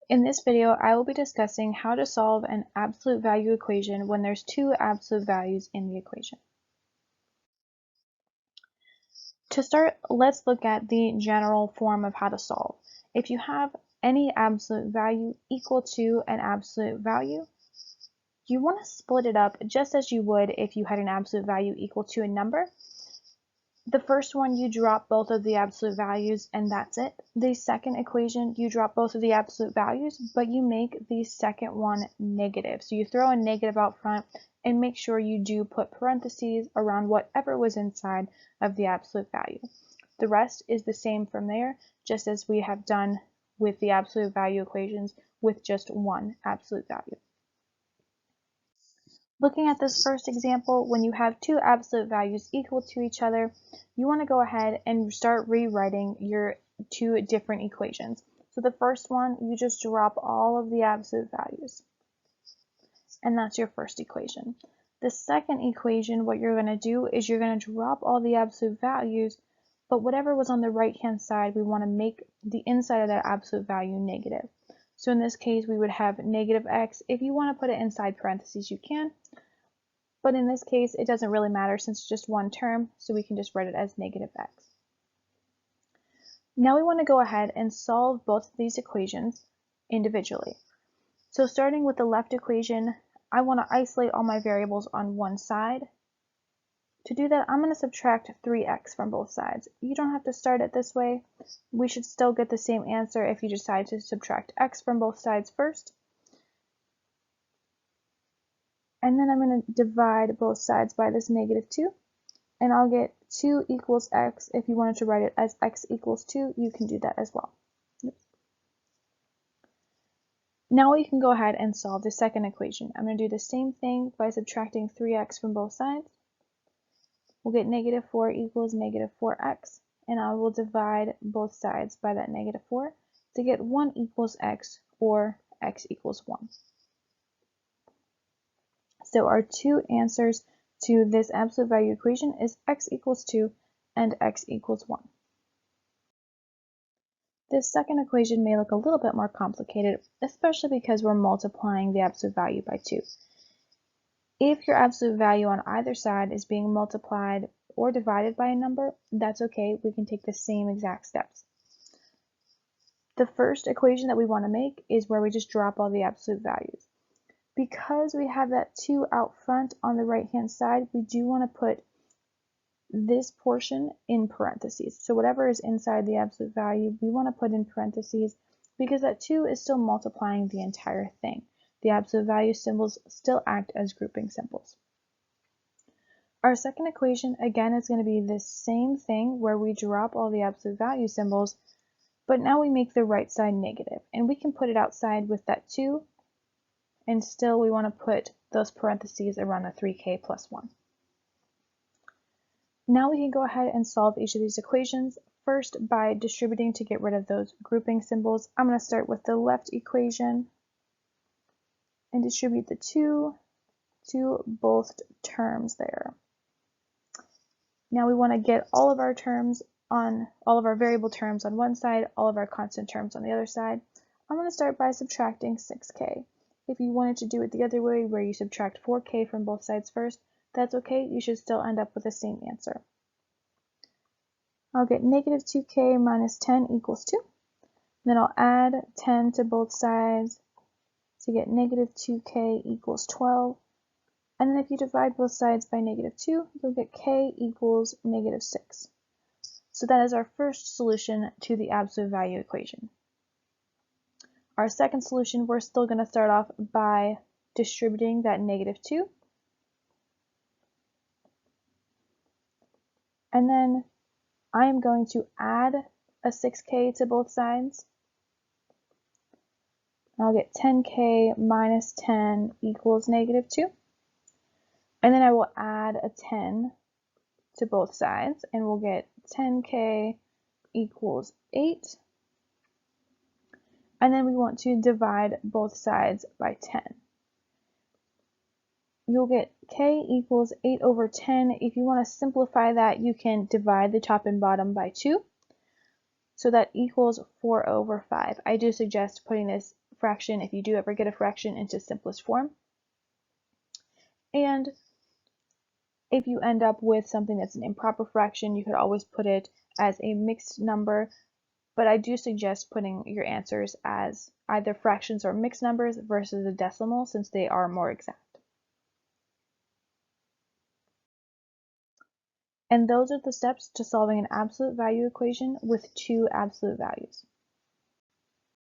In this video, I will be discussing how to solve an absolute value equation when there's two absolute values in the equation. To start, let's look at the general form of how to solve. If you have any absolute value equal to an absolute value, you want to split it up just as you would if you had an absolute value equal to a number. The first one, you drop both of the absolute values and that's it. The second equation, you drop both of the absolute values, but you make the second one negative. So you throw a negative out front and make sure you do put parentheses around whatever was inside of the absolute value. The rest is the same from there, just as we have done with the absolute value equations with just one absolute value. Looking at this first example, when you have two absolute values equal to each other, you want to go ahead and start rewriting your two different equations. So the first one, you just drop all of the absolute values, and that's your first equation. The second equation, what you're going to do is you're going to drop all the absolute values, but whatever was on the right-hand side, we want to make the inside of that absolute value negative. So in this case, we would have negative x. If you want to put it inside parentheses, you can. But in this case, it doesn't really matter since it's just one term, so we can just write it as negative x. Now we want to go ahead and solve both of these equations individually. So starting with the left equation, I want to isolate all my variables on one side. To do that, I'm going to subtract 3x from both sides. You don't have to start it this way. We should still get the same answer if you decide to subtract x from both sides first. And then I'm going to divide both sides by this negative 2, and I'll get 2 equals x. If you wanted to write it as x equals 2, you can do that as well. Now we can go ahead and solve the second equation. I'm going to do the same thing by subtracting 3x from both sides. We'll get negative 4 equals negative 4x, and I will divide both sides by that negative 4 to get 1 equals x, or x equals 1. So our two answers to this absolute value equation is x equals 2 and x equals 1. This second equation may look a little bit more complicated, especially because we're multiplying the absolute value by 2. If your absolute value on either side is being multiplied or divided by a number, that's okay. We can take the same exact steps. The first equation that we want to make is where we just drop all the absolute values. Because we have that 2 out front on the right-hand side, we do want to put this portion in parentheses. So whatever is inside the absolute value, we want to put in parentheses because that 2 is still multiplying the entire thing. The absolute value symbols still act as grouping symbols. Our second equation, again, is going to be the same thing where we drop all the absolute value symbols, but now we make the right side negative, and we can put it outside with that 2, and still we want to put those parentheses around the 3k plus 1. Now we can go ahead and solve each of these equations, first by distributing to get rid of those grouping symbols. I'm going to start with the left equation and distribute the 2 to both terms there. Now we want to get all of our variable terms on one side, all of our constant terms on the other side. I'm going to start by subtracting 6k. If you wanted to do it the other way, where you subtract 4k from both sides first, that's okay. You should still end up with the same answer. I'll get negative 2k minus 10 equals 2. Then I'll add 10 to both sides to get negative 2k equals 12. And then if you divide both sides by negative 2, you'll get k equals negative 6. So that is our first solution to the absolute value equation. Our second solution, we're still going to start off by distributing that negative 2. And then I am going to add a 6k to both sides. I'll get 10k minus 10 equals negative 2. And then I will add a 10 to both sides, and we'll get 10k equals 8. And then we want to divide both sides by 10. You'll get k equals 8 over 10. If you want to simplify that, you can divide the top and bottom by 2. So that equals 4 over 5. I do suggest putting this fraction, if you do ever get a fraction, into simplest form. And if you end up with something that's an improper fraction, you could always put it as a mixed number, but I do suggest putting your answers as either fractions or mixed numbers versus a decimal, since they are more exact. And those are the steps to solving an absolute value equation with two absolute values.